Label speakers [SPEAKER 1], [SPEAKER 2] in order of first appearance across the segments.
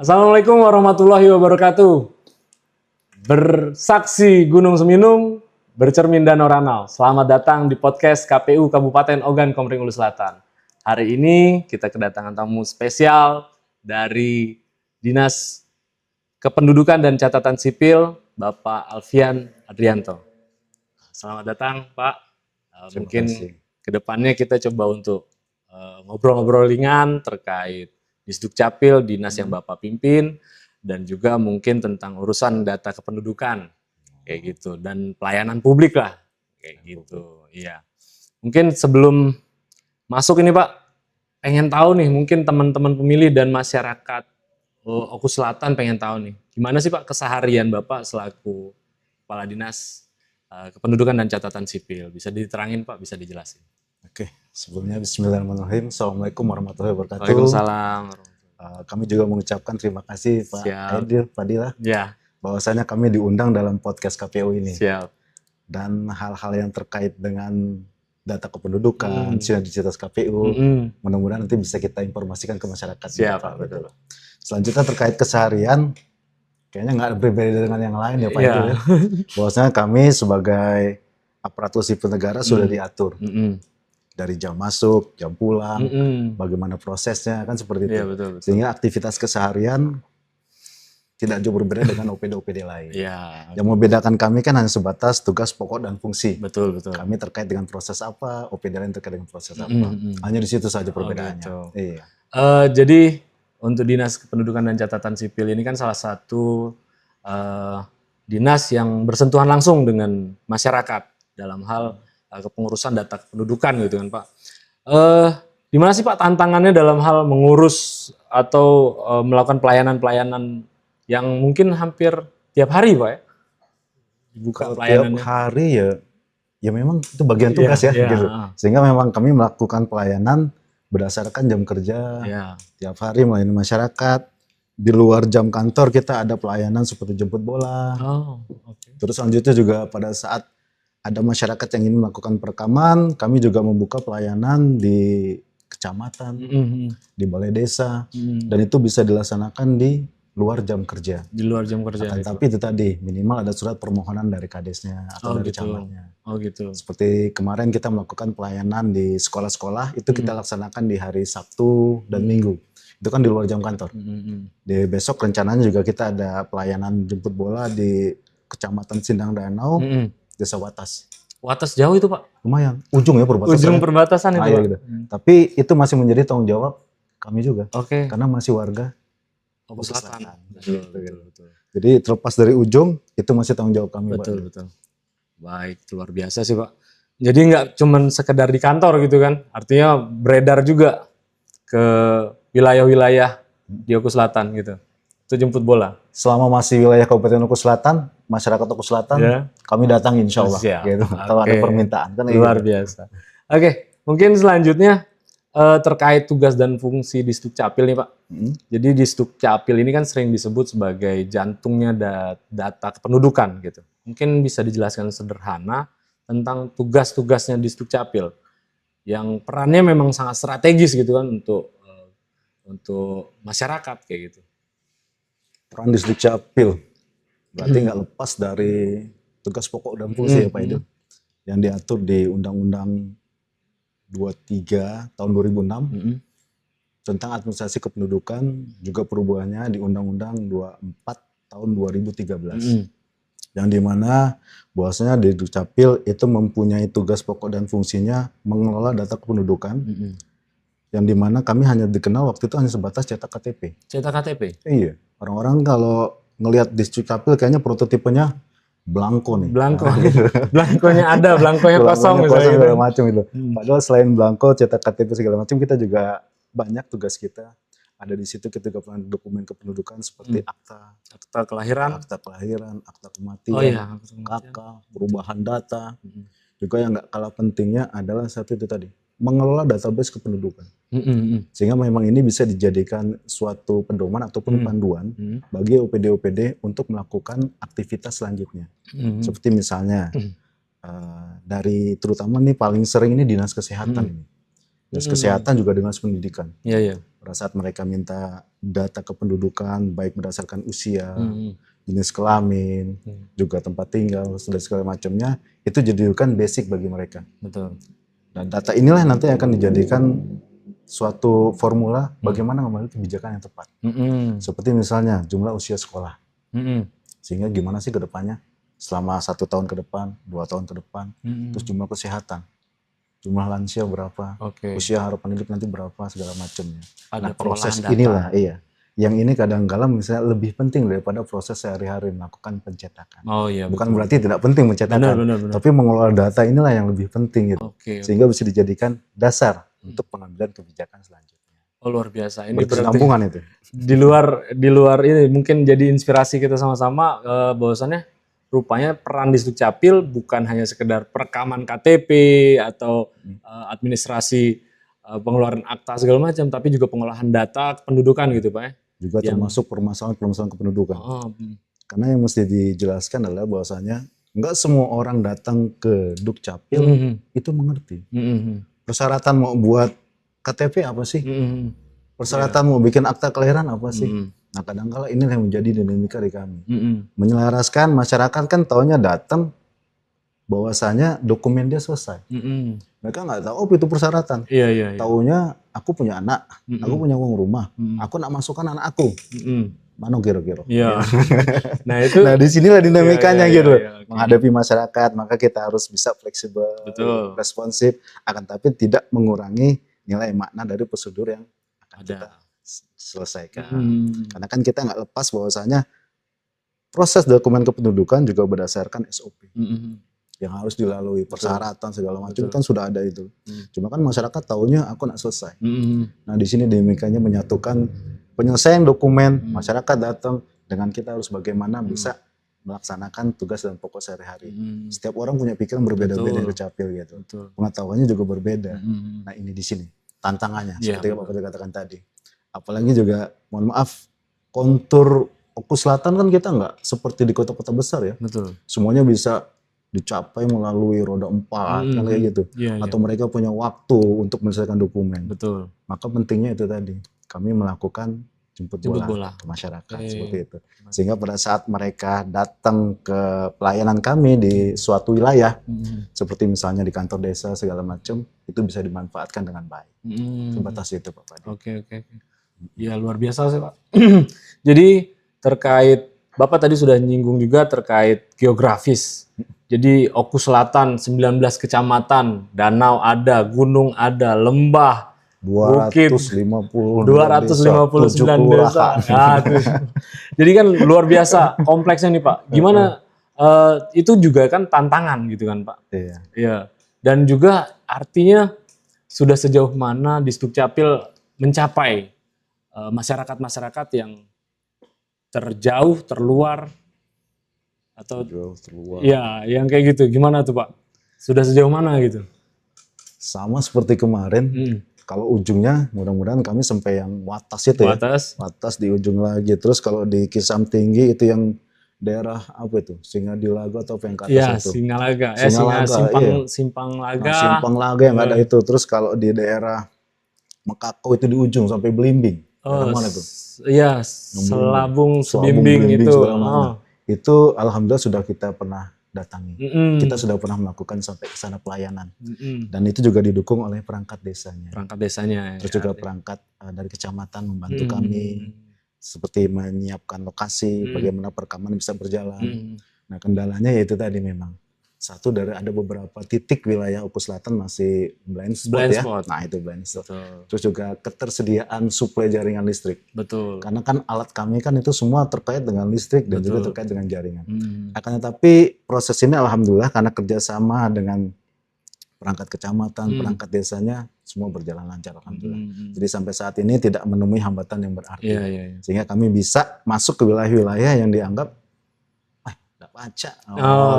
[SPEAKER 1] Assalamualaikum warahmatullahi wabarakatuh. Bersaksi Gunung Seminung, bercermin Danau Ranau. Selamat datang di podcast KPU Kabupaten Ogan Komering Ulu Selatan. Hari ini kita kedatangan tamu spesial dari Dinas Kependudukan dan Catatan Sipil, Bapak Alfian Adrianto. Selamat datang, Pak. Mungkin kedepannya kita coba untuk ngobrol-ngobrol ringan terkait Disdukcapil, dinas yang Bapak pimpin, dan juga mungkin tentang urusan data kependudukan, kayak gitu, dan pelayanan publik lah, kayak gitu. Iya. Mungkin sebelum masuk ini Pak, pengen tahu nih, mungkin teman-teman pemilih dan masyarakat Oku Selatan pengen tahu nih, gimana sih Pak keseharian Bapak selaku Kepala Dinas Kependudukan dan Catatan Sipil? Bisa diterangin Pak, bisa dijelasin?
[SPEAKER 2] Oke, sebelumnya bismillahirrahmanirrahim. Assalamualaikum warahmatullahi wabarakatuh.
[SPEAKER 1] Waalaikumsalam.
[SPEAKER 2] Kami juga mengucapkan terima kasih Pak Aidil, Pak Dila, bahwasanya kami diundang dalam podcast KPU ini.
[SPEAKER 1] Siap.
[SPEAKER 2] Dan hal-hal yang terkait dengan data kependudukan, sinergitas KPU, mudah-mudahan nanti bisa kita informasikan ke masyarakat.
[SPEAKER 1] Siap, Pak, betul.
[SPEAKER 2] Selanjutnya terkait keseharian, kayaknya nggak berbeda dengan yang lain ya Pak Aidil. Ya. Bahwasanya kami sebagai aparatur sipil negara sudah diatur. Dari jam masuk, jam pulang, bagaimana prosesnya, kan seperti itu.
[SPEAKER 1] Iya, betul.
[SPEAKER 2] Sehingga aktivitas keseharian tidak jauh berbeda dengan OPD-OPD lain.
[SPEAKER 1] Iya.
[SPEAKER 2] Yang membedakan kami kan hanya sebatas tugas pokok dan fungsi.
[SPEAKER 1] Betul.
[SPEAKER 2] Kami terkait dengan proses apa, OPD lain terkait dengan proses apa. Hanya di situ saja perbedaannya.
[SPEAKER 1] Oh, gitu.
[SPEAKER 2] Iya.
[SPEAKER 1] Jadi untuk Dinas Kependudukan dan Catatan Sipil ini kan salah satu dinas yang bersentuhan langsung dengan masyarakat dalam hal kepengurusan data kependudukan gitu kan Pak. Gimana sih Pak tantangannya dalam hal mengurus atau melakukan pelayanan-pelayanan yang mungkin hampir tiap hari Pak ya? Dibuka pelayanannya.
[SPEAKER 2] Tiap hari ya memang itu bagian tugas gitu. Sehingga memang kami melakukan pelayanan berdasarkan jam kerja. Tiap hari melayani masyarakat. Di luar jam kantor kita ada pelayanan seperti jemput bola. Terus selanjutnya juga pada saat ada masyarakat yang ingin melakukan perekaman, kami juga membuka pelayanan di kecamatan, di balai desa, dan itu bisa dilaksanakan di luar jam kerja.
[SPEAKER 1] Di luar jam kerja.
[SPEAKER 2] Tapi itu tadi minimal ada surat permohonan dari kadesnya atau dari camatnya.
[SPEAKER 1] Oh gitu.
[SPEAKER 2] Seperti kemarin kita melakukan pelayanan di sekolah-sekolah, itu kita laksanakan di hari Sabtu dan Minggu. Itu kan di luar jam kantor. Di besok rencananya juga kita ada pelayanan jemput bola di Kecamatan Sindang Danau. Desa Watas.
[SPEAKER 1] Watas jauh itu Pak?
[SPEAKER 2] Lumayan, ujung ya perbatasan.
[SPEAKER 1] Ujung perbatasan itu Pak?
[SPEAKER 2] Gitu. Tapi itu masih menjadi tanggung jawab kami juga. Karena masih warga
[SPEAKER 1] Oku Selatan.
[SPEAKER 2] Betul. Jadi terlepas dari ujung, itu masih tanggung jawab kami.
[SPEAKER 1] Betul. Baik, luar biasa sih Pak. Jadi nggak cuma sekedar di kantor gitu kan, artinya beredar juga ke wilayah-wilayah di Oku Selatan gitu. Itu jemput bola.
[SPEAKER 2] Selama masih wilayah Kabupaten Oku Selatan, masyarakat Oku Selatan, kami datang insya Allah. Gitu. Kalau ada permintaan. Kan
[SPEAKER 1] luar biasa. Oke, mungkin selanjutnya terkait tugas dan fungsi Disdukcapil nih Pak. Jadi Disdukcapil ini kan sering disebut sebagai jantungnya data kependudukan gitu. Mungkin bisa dijelaskan sederhana tentang tugas-tugasnya Disdukcapil yang perannya memang sangat strategis gitu kan untuk masyarakat kayak gitu.
[SPEAKER 2] Peran Disdukcapil berarti nggak lepas dari tugas pokok dan fungsi ya Pak Idul, yang diatur di Undang-Undang 23 tahun 2006 tentang administrasi kependudukan, juga perubahannya di Undang-Undang 24 tahun 2013, yang dimana bahwasanya Disdukcapil itu mempunyai tugas pokok dan fungsinya mengelola data kependudukan, yang dimana kami hanya dikenal waktu itu hanya sebatas cetak KTP.
[SPEAKER 1] Cetak KTP?
[SPEAKER 2] Iya. Orang-orang kalau ngelihat Disdukcapil kayaknya prototipenya blanko nih.
[SPEAKER 1] Blanko. Blankonya ada, blankonya kosong misalnya.
[SPEAKER 2] Segala macam itu. Padahal selain blanko, cetak KTP segala macam, kita juga banyak tugas kita. Ada di situ kita juga punya dokumen kependudukan seperti akta kelahiran, akta kematian, KK, perubahan data. Juga yang nggak kalah pentingnya adalah satu itu tadi, mengelola database kependudukan. Sehingga memang ini bisa dijadikan suatu pedoman ataupun panduan bagi OPD-OPD untuk melakukan aktivitas selanjutnya. Seperti misalnya dari terutama nih paling sering ini dinas kesehatan ini. Dinas kesehatan juga dinas pendidikan.
[SPEAKER 1] Pada
[SPEAKER 2] saat mereka minta data kependudukan baik berdasarkan usia, jenis kelamin, juga tempat tinggal dan segala macamnya, itu jadikan basic bagi mereka.
[SPEAKER 1] Betul.
[SPEAKER 2] Dan data inilah nanti akan dijadikan suatu formula bagaimana mengambil kebijakan yang tepat. Seperti misalnya jumlah usia sekolah. Sehingga gimana sih ke depannya selama 1 tahun ke depan, 2 tahun ke depan, terus jumlah kesehatan, jumlah lansia berapa, usia harapan hidup nanti berapa, segala macamnya.
[SPEAKER 1] Ada
[SPEAKER 2] Nah, proses
[SPEAKER 1] pengolahan data.
[SPEAKER 2] inilah, yang ini kadang-kala misalnya lebih penting daripada proses sehari-hari melakukan pencetakan.
[SPEAKER 1] Oh iya.
[SPEAKER 2] Bukan berarti tidak penting mencetakkan,
[SPEAKER 1] Benar.
[SPEAKER 2] tapi mengelola data inilah yang lebih penting gitu. Sehingga bisa dijadikan dasar untuk pengambilan kebijakan selanjutnya.
[SPEAKER 1] Oh, luar biasa. Ini berarti
[SPEAKER 2] Berkesinambungan itu.
[SPEAKER 1] di luar ini mungkin jadi inspirasi kita sama-sama bahwasannya rupanya peran Disdukcapil bukan hanya sekedar perekaman KTP atau administrasi pengeluaran akta segala macam, tapi juga pengolahan data kependudukan gitu Pak ya.
[SPEAKER 2] Juga termasuk permasalahan kependudukan. Karena yang mesti dijelaskan adalah bahwasanya nggak semua orang datang ke Dukcapil itu mengerti. Persyaratan mau buat KTP apa sih? Persyaratan mau bikin akta kelahiran apa sih? Nah, kadang-kala ini yang menjadi dinamika di kami. Menyelaraskan masyarakat kan taunya datang bahwasanya dokumen dia selesai. Mereka nggak tahu itu persyaratan.
[SPEAKER 1] Iya.
[SPEAKER 2] Taunya aku punya anak, aku punya uang rumah, aku nak masukkan anak aku. Mana kira-kira?
[SPEAKER 1] Iya. Nah,
[SPEAKER 2] di sinilah dinamikanya gitu.
[SPEAKER 1] Okay.
[SPEAKER 2] Menghadapi masyarakat, maka kita harus bisa fleksibel, responsif, akan tapi tidak mengurangi nilai makna dari prosedur yang akan kita selesaikan. Karena kan kita nggak lepas bahwasanya proses dokumen kependudukan juga berdasarkan SOP. Yang harus dilalui, persyaratan segala macam kan sudah ada itu. Cuma kan masyarakat taunya aku nak selesai. Nah, di sini dinamikanya menyatukan penyelesaian dokumen, masyarakat datang dengan kita harus bagaimana bisa melaksanakan tugas dan pokok sehari-hari. Setiap orang punya pikiran berbeda-beda di Dukcapil gitu. Pengetahuannya juga berbeda. Nah, ini di sini tantangannya seperti yang Bapak katakan tadi. Apalagi juga mohon maaf, kontur Oku Selatan kan kita nggak seperti di kota-kota besar ya. Semuanya bisa dicapai melalui roda 4 kan kayak gitu. Atau mereka punya waktu untuk menyelesaikan dokumen. Maka pentingnya itu tadi, kami melakukan jemput bola ke masyarakat seperti itu. Sehingga pada saat mereka datang ke pelayanan kami di suatu wilayah, seperti misalnya di kantor desa segala macam, itu bisa dimanfaatkan dengan baik. Sebatas itu Pak Padi.
[SPEAKER 1] Oke. Ya luar biasa sih Pak. Jadi terkait, Bapak tadi sudah nyinggung juga terkait geografis. Jadi Oku Selatan 19 kecamatan, danau ada, gunung ada, lembah, 259 desa. Nah, jadi kan luar biasa kompleksnya nih Pak. Gimana itu juga kan tantangan gitu kan Pak. Iya. Dan juga artinya sudah sejauh mana Disdukcapil mencapai masyarakat-masyarakat yang terjauh, terluar atau
[SPEAKER 2] terluar.
[SPEAKER 1] Ya, yang kayak gitu. Gimana tuh Pak? Sudah sejauh mana gitu?
[SPEAKER 2] Sama seperti kemarin. Kalau ujungnya mudah-mudahan kami sampai yang Watas itu ya. Watas di ujung lagi. Terus kalau di Kisam Tinggi itu yang daerah apa itu? Singadilaga atau yang ke atas itu?
[SPEAKER 1] Singalaga. Simpang Laga.
[SPEAKER 2] Nah, Simpang Laga yang ada itu. Terus kalau di daerah Mekako itu di ujung sampai Belimbing. Mana itu?
[SPEAKER 1] Iya, Selabung Sebimbing itu.
[SPEAKER 2] Itu alhamdulillah sudah kita pernah datangi. Kita sudah pernah melakukan sampai ke sana pelayanan. Dan itu juga didukung oleh perangkat desanya. Terus juga perangkat dari kecamatan membantu kami seperti menyiapkan lokasi, bagaimana perekaman bisa berjalan. Nah, kendalanya yaitu tadi memang satu dari ada beberapa titik wilayah Oku Selatan masih blind spot. Nah, itu blind spot. Terus juga ketersediaan suplai jaringan listrik. Karena kan alat kami kan itu semua terkait dengan listrik dan juga terkait dengan jaringan. Akan tetapi proses ini alhamdulillah karena kerjasama dengan perangkat kecamatan, perangkat desanya semua berjalan lancar alhamdulillah. Jadi sampai saat ini tidak menemui hambatan yang berarti. Sehingga kami bisa masuk ke wilayah-wilayah yang dianggap baca,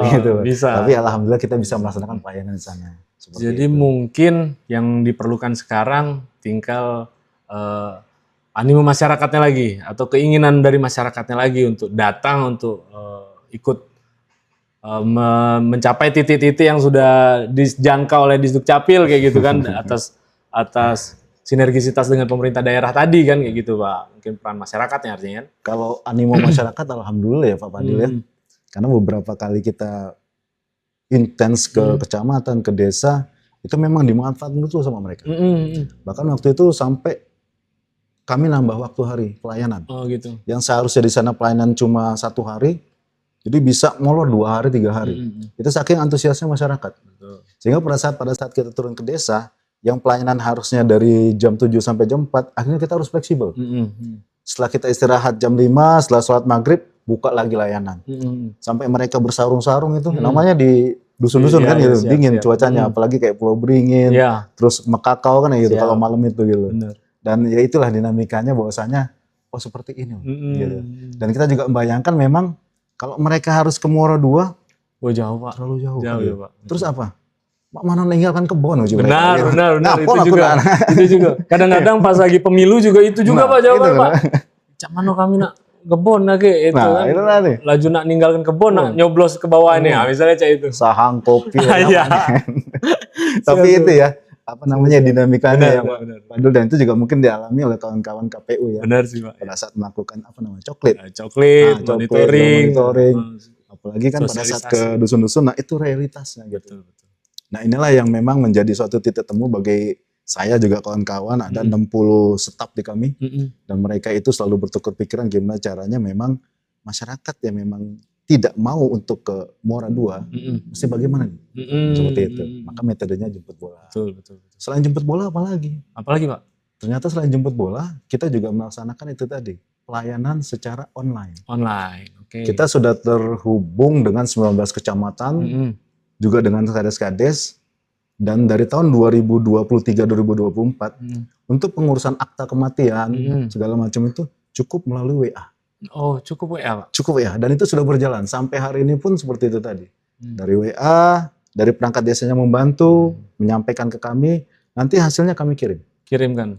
[SPEAKER 2] gitu.
[SPEAKER 1] Bisa.
[SPEAKER 2] Tapi alhamdulillah kita bisa melaksanakan pelayanan di sana.
[SPEAKER 1] Jadi mungkin yang diperlukan sekarang tinggal animo masyarakatnya lagi atau keinginan dari masyarakatnya lagi untuk datang untuk ikut mencapai titik-titik yang sudah dijangkau oleh Disdukcapil kayak gitu kan atas sinergisitas dengan pemerintah daerah tadi kan kayak gitu Pak. Mungkin peran masyarakatnya artinya kan.
[SPEAKER 2] Kalau animo masyarakat alhamdulillah ya Pak Fadil ya. Karena beberapa kali kita intens ke kecamatan, ke desa, itu memang dimanfaatkan betul sama mereka. Bahkan waktu itu sampai kami nambah waktu hari pelayanan.
[SPEAKER 1] Oh gitu.
[SPEAKER 2] Yang seharusnya di sana pelayanan cuma 1 hari, jadi bisa molor 2 hari, 3 hari. Itu saking antusiasnya masyarakat.
[SPEAKER 1] Betul.
[SPEAKER 2] Sehingga pada saat kita turun ke desa, yang pelayanan harusnya dari jam 7 sampai jam 4, akhirnya kita harus fleksibel. Setelah kita istirahat jam 5, setelah sholat maghrib, buka lagi layanan. Sampai mereka bersarung-sarung itu, namanya di dusun-dusun kan gitu, dingin cuacanya, apalagi kayak Pulau Beringin, terus Mekakau kan ya gitu, kalau malam itu gitu.
[SPEAKER 1] Bener.
[SPEAKER 2] Dan ya itulah dinamikanya bahwasanya, oh seperti ini. Gitu. Dan kita juga membayangkan memang, kalau mereka harus ke Muara II,
[SPEAKER 1] oh jauh Pak.
[SPEAKER 2] terlalu jauh.
[SPEAKER 1] Jauh ya Pak.
[SPEAKER 2] Terus apa? Mana meninggalkan kebon
[SPEAKER 1] Benar,
[SPEAKER 2] gitu.
[SPEAKER 1] benar.
[SPEAKER 2] Nah,
[SPEAKER 1] Itu juga. Kadang-kadang pas lagi pemilu juga itu juga Pak jawaban
[SPEAKER 2] itu,
[SPEAKER 1] Pak. Cak mano kami nak kebon lagi itu
[SPEAKER 2] nah,
[SPEAKER 1] kan.
[SPEAKER 2] itu tadi.
[SPEAKER 1] Laju nak ninggalkan kebon nak nyoblos ke bawah ini. Misalnya cak itu.
[SPEAKER 2] Sahang, kopi,
[SPEAKER 1] Iya.
[SPEAKER 2] tapi itu ya, apa namanya dinamikanya ya Pak.
[SPEAKER 1] Benar.
[SPEAKER 2] Padahal dan itu juga mungkin dialami oleh kawan-kawan KPU ya.
[SPEAKER 1] Benar sih Pak.
[SPEAKER 2] Pada saat melakukan apa namanya coklit.
[SPEAKER 1] Coklit,
[SPEAKER 2] monitoring.
[SPEAKER 1] monitoring.
[SPEAKER 2] Apalagi kan pada saat ke
[SPEAKER 1] Sosialisasi.
[SPEAKER 2] dusun-dusun, nah itu realitasnya gitu.
[SPEAKER 1] Betul.
[SPEAKER 2] Nah inilah yang memang menjadi suatu titik temu bagi saya juga kawan-kawan, ada 60 staf di kami, dan mereka itu selalu bertukar pikiran gimana caranya memang masyarakat yang memang tidak mau untuk ke Muara II, mesti bagaimana nih? Seperti itu. Maka metodenya jemput bola.
[SPEAKER 1] Betul.
[SPEAKER 2] Selain jemput bola apa lagi?
[SPEAKER 1] Apalagi Pak?
[SPEAKER 2] Ternyata selain jemput bola, kita juga melaksanakan itu tadi, pelayanan secara online.
[SPEAKER 1] Online, oke.
[SPEAKER 2] Kita sudah terhubung dengan 19 kecamatan, juga dengan kades-kades, dan dari tahun 2023-2024, untuk pengurusan akta kematian, segala macam itu cukup melalui WA.
[SPEAKER 1] Oh, cukup WA Pak?
[SPEAKER 2] Cukup WA, dan itu sudah berjalan. Sampai hari ini pun seperti itu tadi. Dari WA, dari perangkat desanya membantu, menyampaikan ke kami, nanti hasilnya kami
[SPEAKER 1] Kirimkan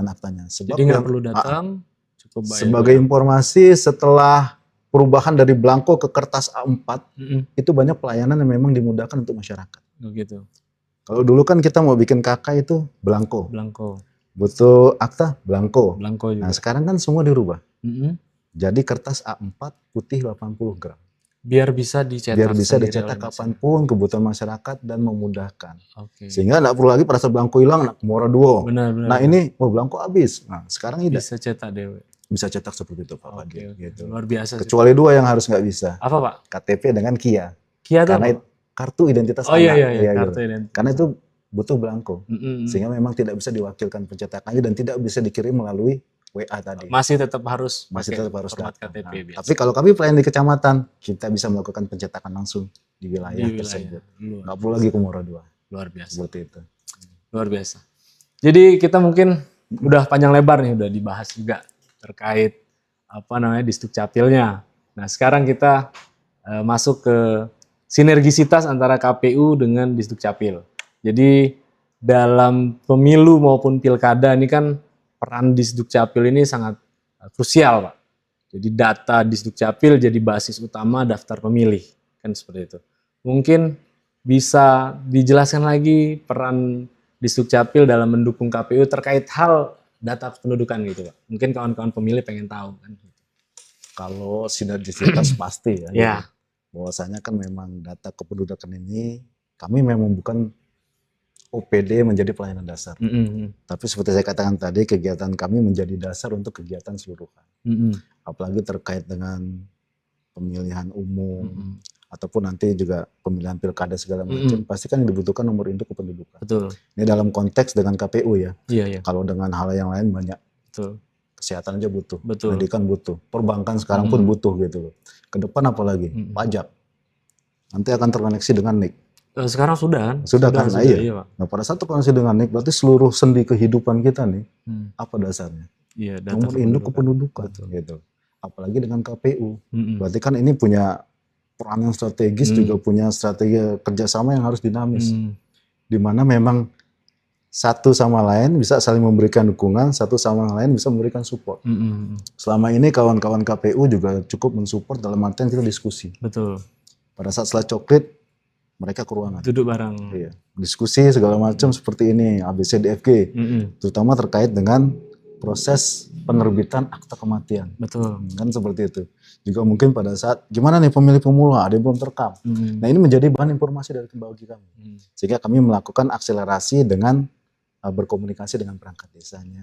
[SPEAKER 2] aktanya. Sebab
[SPEAKER 1] jadi nggak perlu datang, cukup bayar.
[SPEAKER 2] Sebagai informasi, setelah perubahan dari blanko ke kertas A4, itu banyak pelayanan yang memang dimudahkan untuk masyarakat.
[SPEAKER 1] Oh gitu.
[SPEAKER 2] Kalau dulu kan kita mau bikin KK itu blanko. Butuh akta blanko.
[SPEAKER 1] Juga.
[SPEAKER 2] Nah sekarang kan semua dirubah. Jadi kertas A4 putih 80 gram.
[SPEAKER 1] Biar bisa dicetak.
[SPEAKER 2] Biar bisa dicetak kapanpun kebutuhan masyarakat dan memudahkan.
[SPEAKER 1] Oke.
[SPEAKER 2] Sehingga nggak perlu lagi pada saat blanko hilang, nak Muara II.
[SPEAKER 1] Benar.
[SPEAKER 2] Nah ini, blanko habis. Nah sekarang ini
[SPEAKER 1] bisa cetak dewe.
[SPEAKER 2] Bisa cetak seperti itu Pak Fadil. Gitu.
[SPEAKER 1] Luar biasa.
[SPEAKER 2] Kecuali 2 yang harus nggak bisa.
[SPEAKER 1] Apa Pak?
[SPEAKER 2] KTP dengan KIA.
[SPEAKER 1] KIA itu
[SPEAKER 2] karena kartu identitas
[SPEAKER 1] anak. Iya, kartu identitas.
[SPEAKER 2] Karena itu butuh blanko. Sehingga memang tidak bisa diwakilkan pencetakannya dan tidak bisa dikirim melalui WA tadi.
[SPEAKER 1] Masih tetap harus
[SPEAKER 2] format
[SPEAKER 1] KTP.
[SPEAKER 2] Tapi kalau kami pelayan di kecamatan, kita bisa melakukan pencetakan langsung di wilayah tersebut. Nggak perlu lagi ke Muara II.
[SPEAKER 1] Luar biasa.
[SPEAKER 2] Seperti itu.
[SPEAKER 1] Luar biasa. Jadi kita mungkin udah panjang lebar nih, udah dibahas juga terkait Disduk Capilnya. Nah sekarang kita masuk ke sinergisitas antara KPU dengan Disduk Capil. Jadi dalam pemilu maupun pilkada ini kan peran Disduk Capil ini sangat krusial Pak. Jadi data Disduk Capil jadi basis utama daftar pemilih, kan seperti itu. Mungkin bisa dijelaskan lagi peran Disduk Capil dalam mendukung KPU terkait hal data kependudukan gitu Pak. Mungkin kawan-kawan pemilih pengen tahu kan.
[SPEAKER 2] Kalau sinergisitas pasti ya.
[SPEAKER 1] Ya.
[SPEAKER 2] Gitu. Bahwasanya kan memang data kependudukan ini kami memang bukan OPD menjadi pelayanan dasar. Tapi seperti saya katakan tadi, kegiatan kami menjadi dasar untuk kegiatan seluruhan. Apalagi terkait dengan pemilihan umum, ataupun nanti juga pemilihan pilkada segala macam, pasti kan dibutuhkan nomor induk kependudukan.
[SPEAKER 1] Betul.
[SPEAKER 2] Ini dalam konteks dengan KPU ya.
[SPEAKER 1] Iya.
[SPEAKER 2] Kalau dengan hal yang lain banyak.
[SPEAKER 1] Betul.
[SPEAKER 2] Kesehatan aja butuh,
[SPEAKER 1] betul.
[SPEAKER 2] Pendidikan butuh, perbankan sekarang pun butuh gitu loh. Ke depan apalagi? Pajak. Nanti akan terkoneksi dengan NIK.
[SPEAKER 1] Sekarang sudah kan?
[SPEAKER 2] Sudah kan, iya. Nah pada saat terkoneksi dengan NIK, berarti seluruh sendi kehidupan kita nih, apa dasarnya?
[SPEAKER 1] Iya, data
[SPEAKER 2] nomor induk kependudukan. Gitu. Apalagi dengan KPU. Berarti kan ini punya peran yang strategis, juga punya strategi kerjasama yang harus dinamis. Di mana memang satu sama lain bisa saling memberikan dukungan, satu sama lain bisa memberikan support. Selama ini kawan-kawan KPU juga cukup mensupport dalam artian kita diskusi.
[SPEAKER 1] Betul.
[SPEAKER 2] Pada saat setelah coklit, mereka ke ruangan.
[SPEAKER 1] Duduk bareng.
[SPEAKER 2] Iya. Diskusi segala macam seperti ini, ABCDFG, terutama terkait dengan proses penerbitan akta kematian.
[SPEAKER 1] Betul.
[SPEAKER 2] Kan seperti itu. Juga mungkin pada saat gimana nih pemilih pemula, ada yang belum terekam. Nah ini menjadi bahan informasi dari bagi kami. Sehingga kami melakukan akselerasi dengan berkomunikasi dengan perangkat desanya,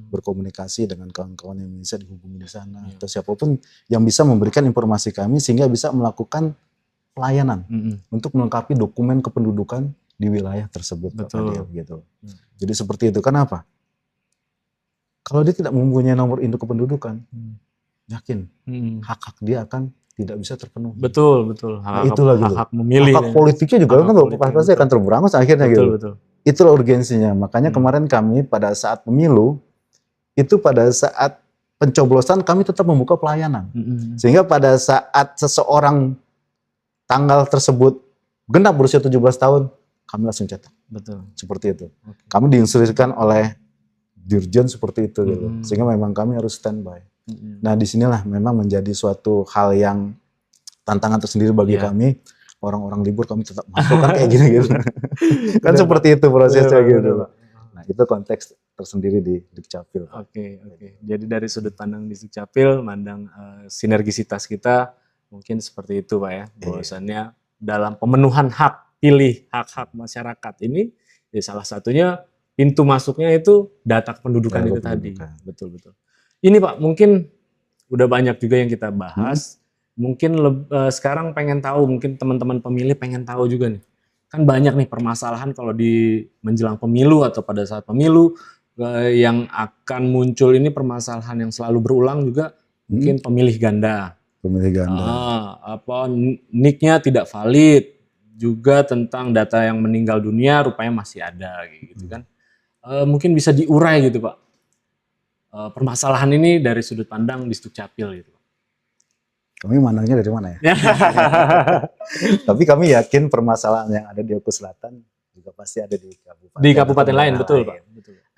[SPEAKER 2] berkomunikasi dengan kawan-kawan yang bisa dihubungi di sana, atau siapapun yang bisa memberikan informasi kami sehingga bisa melakukan pelayanan untuk melengkapi dokumen kependudukan di wilayah tersebut.
[SPEAKER 1] Betul.
[SPEAKER 2] Gitu. Jadi seperti itu. Kenapa? Kalau dia tidak mempunyai nomor induk kependudukan, yakin hak-hak dia akan tidak bisa terpenuhi.
[SPEAKER 1] Betul.
[SPEAKER 2] Nah, itulah gitu.
[SPEAKER 1] Hak memilih.
[SPEAKER 2] Hak politiknya juga kan pasti akan terberangus akhirnya gitu.
[SPEAKER 1] Betul.
[SPEAKER 2] Itulah urgensinya. Makanya kemarin kami pada saat pemilu, itu pada saat pencoblosan kami tetap membuka pelayanan. Sehingga pada saat seseorang tanggal tersebut genap berusia 17 tahun, kami langsung cetak.
[SPEAKER 1] Betul.
[SPEAKER 2] Seperti itu. Kami diinstruksikan oleh dirjen seperti itu gitu. Sehingga memang kami harus standby. Nah disinilah memang menjadi suatu hal yang tantangan tersendiri bagi kami. Orang-orang libur kami tetap masuk kan kayak gini gitu. Kan seperti itu prosesnya gitu. Nah itu konteks tersendiri di Dukcapil.
[SPEAKER 1] Oke. Jadi dari sudut pandang di Dukcapil, mandang sinergisitas kita mungkin seperti itu Pak ya. Bahwasannya dalam pemenuhan hak pilih, hak-hak masyarakat ini, ya salah satunya pintu masuknya itu data kependudukan itu tadi. Betul. Ini Pak, mungkin udah banyak juga yang kita bahas. Mungkin sekarang pengen tahu, mungkin teman-teman pemilih pengen tahu juga nih. Kan banyak nih permasalahan kalau di menjelang pemilu atau pada saat pemilu yang akan muncul ini permasalahan yang selalu berulang juga mungkin pemilih ganda. Nick-nya tidak valid. Juga tentang data yang meninggal dunia rupanya masih ada gitu kan. Mungkin bisa diurai gitu Pak. Permasalahan ini dari sudut pandang di Dukcapil gitu.
[SPEAKER 2] Kami mandangnya dari mana ya? Tapi kami yakin permasalahan yang ada di Oku Selatan juga pasti ada di kabupaten.
[SPEAKER 1] Di kabupaten lain, betul Pak.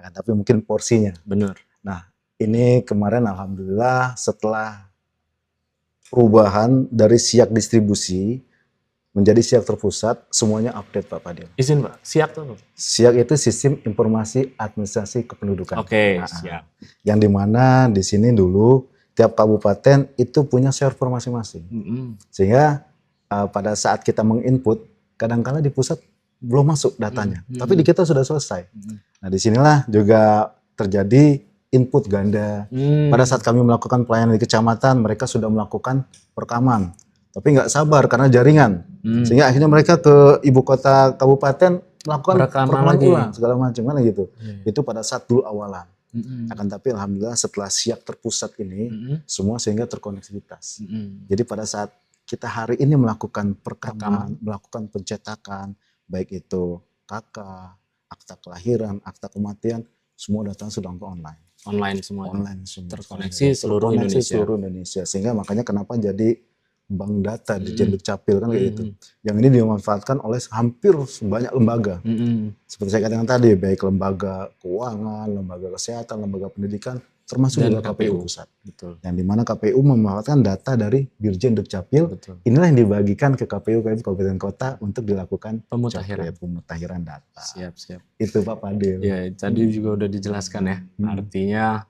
[SPEAKER 2] Nah, tapi mungkin porsinya.
[SPEAKER 1] Benar.
[SPEAKER 2] Nah, ini kemarin alhamdulillah setelah perubahan dari siak distribusi menjadi siak terpusat, semuanya update Pak Fadil.
[SPEAKER 1] Izin Pak, siak tuh?
[SPEAKER 2] Siak itu Sistem Informasi Administrasi Kependudukan.
[SPEAKER 1] Oke, siap.
[SPEAKER 2] Yang dimana di sini dulu tiap kabupaten itu punya server masing-masing. Sehingga pada saat kita menginput, kadang-kala di pusat belum masuk datanya. Tapi di kita sudah selesai. Nah disinilah juga terjadi input ganda. Pada saat kami melakukan pelayanan di kecamatan, mereka sudah melakukan perekaman. Tapi nggak sabar karena jaringan. Sehingga akhirnya mereka ke ibu kota kabupaten melakukan perekaman ulang, segala macam kan gitu. Itu pada saat dulu awalan. Akan tapi alhamdulillah setelah siak terpusat ini semua sehingga terkoneksivitas. Jadi pada saat kita hari ini melakukan perekaman, melakukan pencetakan, baik itu KK, akta kelahiran, akta kematian, semua datanya sudah online.
[SPEAKER 1] Online semua.
[SPEAKER 2] Terkoneksi seluruh Indonesia. Sehingga makanya kenapa jadi bank data di Dukcapil kan kayak gitu. Yang ini dimanfaatkan oleh hampir banyak lembaga. Seperti saya katakan tadi, baik lembaga keuangan, lembaga kesehatan, lembaga pendidikan, termasuk juga KPU pusat.
[SPEAKER 1] Betul.
[SPEAKER 2] Yang dimana KPU memanfaatkan data dari Dirjen Dukcapil. Inilah yang dibagikan ke KPU kabupaten kota untuk dilakukan pemutahiran data.
[SPEAKER 1] Siap.
[SPEAKER 2] Itu Pak Fadil.
[SPEAKER 1] Ya, tadi juga udah dijelaskan ya. Artinya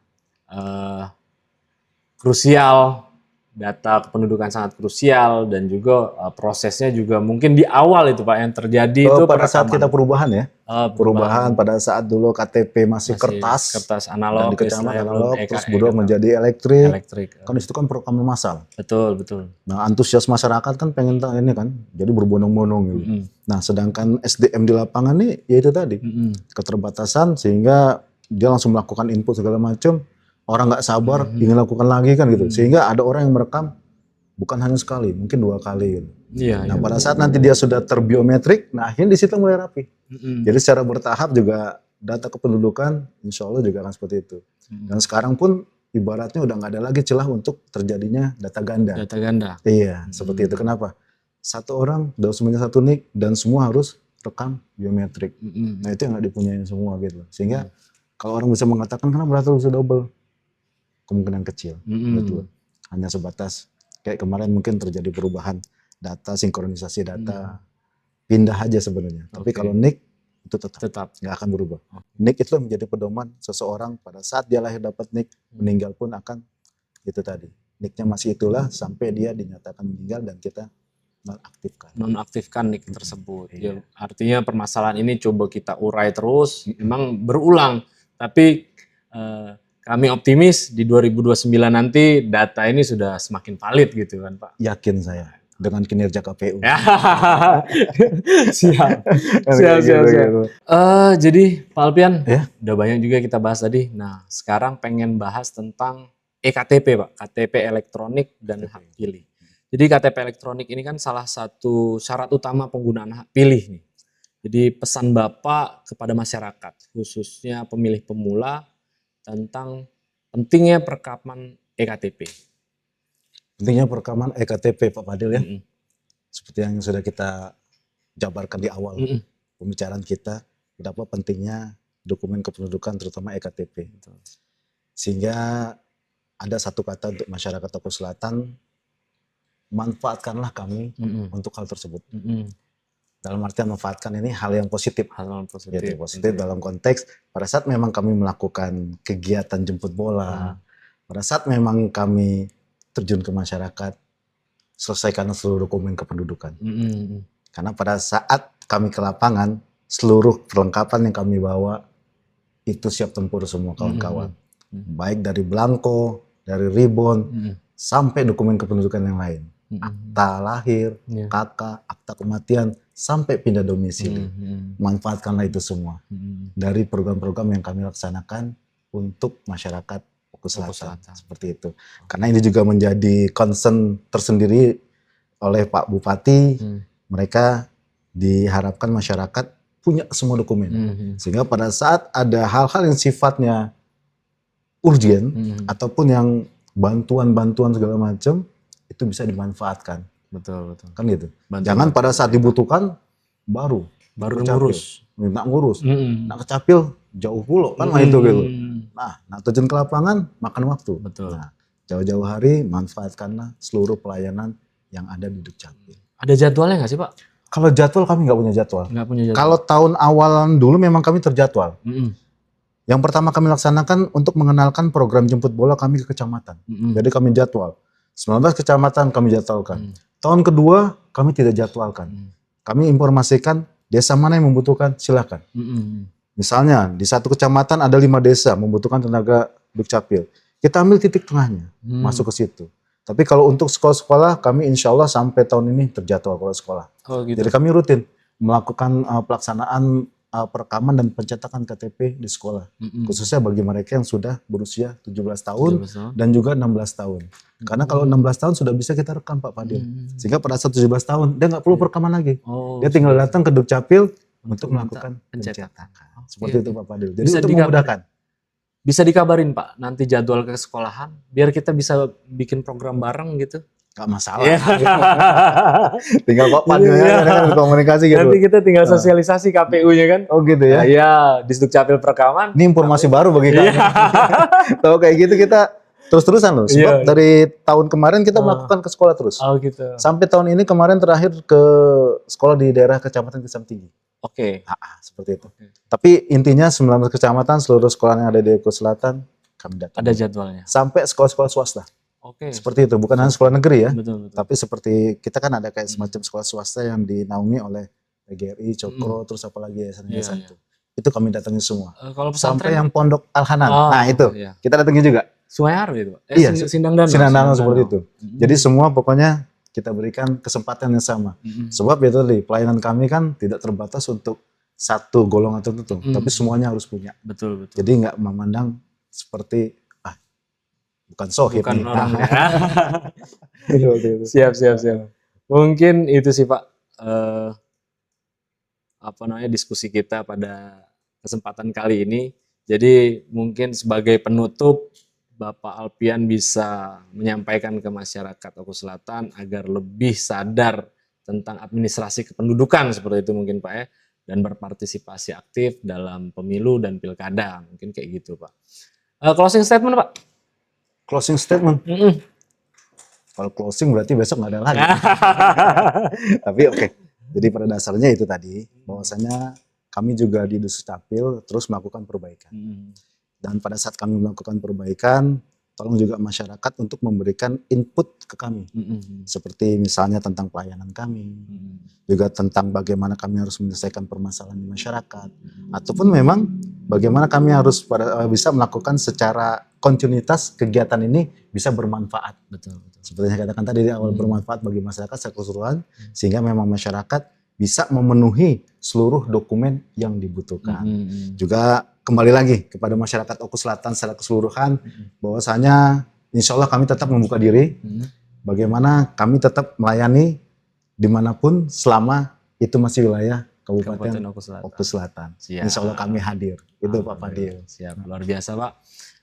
[SPEAKER 1] krusial. Data kependudukan sangat krusial dan juga prosesnya juga mungkin di awal itu Pak yang terjadi itu
[SPEAKER 2] pada saat kita perubahan ya. Perubahan pada saat dulu KTP masih kertas
[SPEAKER 1] analog,
[SPEAKER 2] dan di kecamatan analog terus berubah menjadi elektrik. Kan itu kan perekaman massal.
[SPEAKER 1] Betul.
[SPEAKER 2] Nah, antusias masyarakat kan pengen tahu ini kan. Jadi berbondong-bondong gitu. Nah, sedangkan SDM di lapangan nih ya itu tadi. Keterbatasan sehingga dia langsung melakukan input segala macam. Orang nggak sabar ingin lakukan lagi kan gitu, sehingga ada orang yang merekam bukan hanya sekali, mungkin 2 kali. Gitu. Nah pada saat nanti dia sudah terbiometrik, nah akhirnya di situ mulai rapi. Jadi secara bertahap juga data kependudukan, insya Allah juga akan seperti itu. Dan sekarang pun ibaratnya udah nggak ada lagi celah untuk terjadinya data ganda. Iya, seperti itu. Kenapa? Satu orang semuanya satu nick dan semua harus rekam biometrik. Nah itu yang nggak dipunyai semua gitu. Sehingga kalau orang bisa mengatakan kenapa data bisa double? Kemungkinan kecil, betul. Hanya sebatas kayak kemarin mungkin terjadi perubahan data, sinkronisasi data, pindah aja sebenarnya. Tapi
[SPEAKER 1] Oke.
[SPEAKER 2] kalau nik itu tetap
[SPEAKER 1] Tetap.
[SPEAKER 2] nggak akan berubah. Nik itu menjadi pedoman seseorang pada saat dia lahir dapat nik, meninggal pun akan itu tadi. Niknya masih itulah sampai dia dinyatakan meninggal dan kita nonaktifkan.
[SPEAKER 1] Nonaktifkan nik tersebut.
[SPEAKER 2] Iya.
[SPEAKER 1] Ya, artinya permasalahan ini coba kita urai terus, memang berulang. Tapi kami optimis di 2029 nanti data ini sudah semakin valid gitu kan Pak.
[SPEAKER 2] Yakin saya dengan kinerja KPU.
[SPEAKER 1] Ya. Siap.
[SPEAKER 2] Gitu.
[SPEAKER 1] Jadi Pak Alpian,
[SPEAKER 2] Ya.
[SPEAKER 1] udah banyak juga kita bahas tadi. Nah, sekarang pengen bahas tentang EKTP Pak, KTP elektronik dan hak pilih. Jadi KTP elektronik ini kan salah satu syarat utama penggunaan hak pilih nih. Jadi pesan Bapak kepada masyarakat, khususnya pemilih pemula tentang pentingnya perekaman EKTP.
[SPEAKER 2] Pentingnya perekaman EKTP Pak Fadil ya.
[SPEAKER 1] Mm-mm.
[SPEAKER 2] Seperti yang sudah kita jabarkan di awal
[SPEAKER 1] Mm-mm.
[SPEAKER 2] pembicaraan kita, betapa pentingnya dokumen kependudukan terutama EKTP.
[SPEAKER 1] Betul.
[SPEAKER 2] Sehingga ada satu kata untuk masyarakat Oku Selatan, manfaatkanlah kami
[SPEAKER 1] Mm-mm.
[SPEAKER 2] untuk hal tersebut.
[SPEAKER 1] Mm-mm.
[SPEAKER 2] Dalam artian manfaatkan ini hal yang positif.
[SPEAKER 1] Hal positif.
[SPEAKER 2] Gitu, positif dalam konteks pada saat memang kami melakukan kegiatan jemput bola, pada saat memang kami terjun ke masyarakat, selesaikan seluruh dokumen kependudukan.
[SPEAKER 1] Mm-mm.
[SPEAKER 2] Karena pada saat kami ke lapangan, seluruh perlengkapan yang kami bawa itu siap tempur semua kawan-kawan. Baik dari belangko, dari ribbon, sampai dokumen kependudukan yang lain. Akta lahir,
[SPEAKER 1] Iya.
[SPEAKER 2] KK, akta kematian, sampai pindah domisili. Manfaatkanlah itu semua. Dari program-program yang kami laksanakan untuk masyarakat Oku Selatan. Seperti itu. Karena ini juga menjadi concern tersendiri oleh Pak Bupati. Mereka diharapkan masyarakat punya semua dokumen. Sehingga pada saat ada hal-hal yang sifatnya urgent ataupun yang bantuan-bantuan segala macam itu bisa dimanfaatkan.
[SPEAKER 1] Betul.
[SPEAKER 2] Kan gitu. Jangan pada saat dibutuhkan baru
[SPEAKER 1] ngurus.
[SPEAKER 2] ngurus. Nak kecapil jauh pulau kan itu gitu. Nah, terjun ke lapangan makan waktu.
[SPEAKER 1] Betul.
[SPEAKER 2] Nah, jauh-jauh hari manfaatkanlah seluruh pelayanan yang ada di Dukcapil.
[SPEAKER 1] Ada jadwalnya nggak sih Pak?
[SPEAKER 2] Kalau jadwal kami nggak punya jadwal.
[SPEAKER 1] Nggak punya jadwal.
[SPEAKER 2] Kalau tahun awalan dulu memang kami terjadwal. Yang pertama kami laksanakan untuk mengenalkan program jemput bola kami ke kecamatan. Jadi kami jadwal. 19 kecamatan kami jadwalkan. Tahun kedua kami tidak jadwalkan. Kami informasikan desa mana yang membutuhkan silakan. Misalnya di satu kecamatan ada 5 desa membutuhkan tenaga Dukcapil. Kita ambil titik tengahnya, masuk ke situ. Tapi kalau untuk sekolah-sekolah kami insya Allah sampai tahun ini terjadwal kalau sekolah.
[SPEAKER 1] Oh, gitu.
[SPEAKER 2] Jadi kami rutin melakukan pelaksanaan perekaman dan pencetakan KTP di sekolah. Khususnya bagi mereka yang sudah berusia 17 tahun dan juga 16 tahun. Karena kalau 16 tahun sudah bisa kita rekam Pak Fadil. Sehingga pada saat 17 tahun dia nggak perlu perekaman lagi. Dia tinggal datang ke Dukcapil untuk melakukan pencetakan. Seperti itu Pak Fadil. Jadi
[SPEAKER 1] Bisa
[SPEAKER 2] untuk memudahkan.
[SPEAKER 1] Bisa dikabarin Pak nanti jadwal ke sekolahan biar kita bisa bikin program bareng gitu.
[SPEAKER 2] Gak masalah. Tinggal Pak Fadil komunikasi gitu.
[SPEAKER 1] Nanti kita tinggal sosialisasi KPU-nya kan.
[SPEAKER 2] Oh gitu ya.
[SPEAKER 1] Iya, di Dukcapil perekaman.
[SPEAKER 2] Ini informasi baru bagi kami. Tahu kayak gitu kita terus-terusan loh. Sebab dari tahun kemarin kita melakukan ke sekolah terus.
[SPEAKER 1] Oh gitu.
[SPEAKER 2] Sampai tahun ini kemarin terakhir ke sekolah di daerah Kecamatan Kesam Tinggi.
[SPEAKER 1] Oke.
[SPEAKER 2] Seperti itu. Tapi intinya 19 kecamatan seluruh sekolah yang ada di Oku Selatan kami datang.
[SPEAKER 1] Ada jadwalnya.
[SPEAKER 2] Sampai sekolah-sekolah swasta.
[SPEAKER 1] Oke.
[SPEAKER 2] Seperti itu, bukan hanya sekolah negeri ya.
[SPEAKER 1] Betul.
[SPEAKER 2] Tapi seperti kita kan ada kayak semacam sekolah swasta yang dinaungi oleh PGRI, Cokro, terus apalagi yayasan-yayasan itu. Itu kami datangi semua.
[SPEAKER 1] Kalau
[SPEAKER 2] Sampai
[SPEAKER 1] pesantren
[SPEAKER 2] yang Pondok Al-Hanan. Nah itu, kita datangi juga.
[SPEAKER 1] Sungai Haru itu Pak?
[SPEAKER 2] Iya,
[SPEAKER 1] Sindang Danau.
[SPEAKER 2] Sindang Danau seperti itu. Jadi semua pokoknya kita berikan kesempatan yang sama. Sebab itu tadi, pelayanan kami kan tidak terbatas untuk satu golongan tertentu, tapi semuanya harus punya.
[SPEAKER 1] Betul.
[SPEAKER 2] Jadi nggak memandang seperti bukan sohib
[SPEAKER 1] bukan
[SPEAKER 2] nih.
[SPEAKER 1] Orang Siap. Mungkin itu sih Pak diskusi kita pada kesempatan kali ini. Jadi mungkin sebagai penutup Bapak Alpian bisa menyampaikan ke masyarakat Oku Selatan agar lebih sadar tentang administrasi kependudukan seperti itu mungkin Pak ya, dan berpartisipasi aktif dalam pemilu dan pilkada, mungkin kayak gitu Pak. Closing statement Pak?
[SPEAKER 2] Closing statement? Kalau closing berarti besok nggak ada lagi. Tapi oke. Jadi pada dasarnya itu tadi, bahwasanya kami juga di Duscapil terus melakukan perbaikan. Dan pada saat kami melakukan perbaikan, tolong juga masyarakat untuk memberikan input ke kami. Seperti misalnya tentang pelayanan kami, juga tentang bagaimana kami harus menyelesaikan permasalahan di masyarakat, ataupun memang bagaimana kami harus bisa melakukan secara kontinuitas kegiatan ini bisa bermanfaat.
[SPEAKER 1] Betul.
[SPEAKER 2] Seperti yang katakan tadi di awal, bermanfaat bagi masyarakat secara keseluruhan, sehingga memang masyarakat bisa memenuhi seluruh dokumen yang dibutuhkan. Juga kembali lagi kepada masyarakat Oku Selatan secara keseluruhan, bahwasanya insya Allah kami tetap membuka diri, bagaimana kami tetap melayani dimanapun selama itu masih wilayah Kabupaten Oku Selatan. Insya Allah kami hadir. Itu Pak Fadil.
[SPEAKER 1] Siap, luar biasa Pak.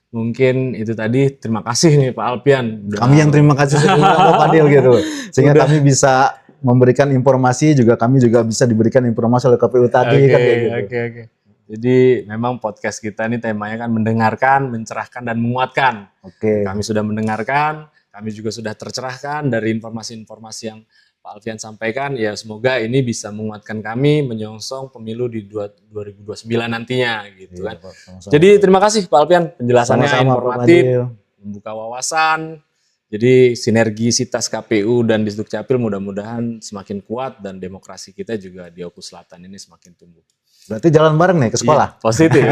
[SPEAKER 1] Mungkin itu tadi, terima kasih nih Pak Alpian.
[SPEAKER 2] Kami yang terima kasih Pak Fadil gitu. Sehingga kami bisa memberikan informasi, juga kami juga bisa diberikan informasi oleh KPU tadi kan kayak gitu.
[SPEAKER 1] Oke. Jadi memang podcast kita ini temanya kan mendengarkan, mencerahkan dan menguatkan. Kami sudah mendengarkan, kami juga sudah tercerahkan dari informasi-informasi yang Pak Alfian sampaikan. Ya semoga ini bisa menguatkan kami menyongsong pemilu di 2029 nantinya gitu kan. Jadi terima kasih Pak Alfian, penjelasannya informatif, membuka wawasan. Jadi sinergisitas KPU dan Disdukcapil mudah-mudahan semakin kuat dan demokrasi kita juga di Oku Selatan ini semakin tumbuh.
[SPEAKER 2] Berarti jalan bareng nih ke sekolah?
[SPEAKER 1] Iya, positif.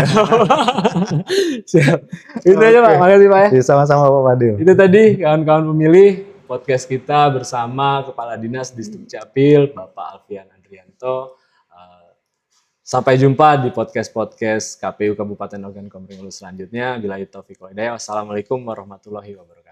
[SPEAKER 1] Siap. Itu aja Pak, makasih Pak ya.
[SPEAKER 2] Sama-sama Pak Fadil.
[SPEAKER 1] Itu tadi kawan-kawan pemilih podcast kita bersama Kepala Dinas Disdukcapil Bapak Alfian Andrianto. Sampai jumpa di podcast-podcast KPU Kabupaten Ogan Komering Ulu selanjutnya. Billahi taufiq wal hidayah. Wassalamualaikum warahmatullahi wabarakatuh.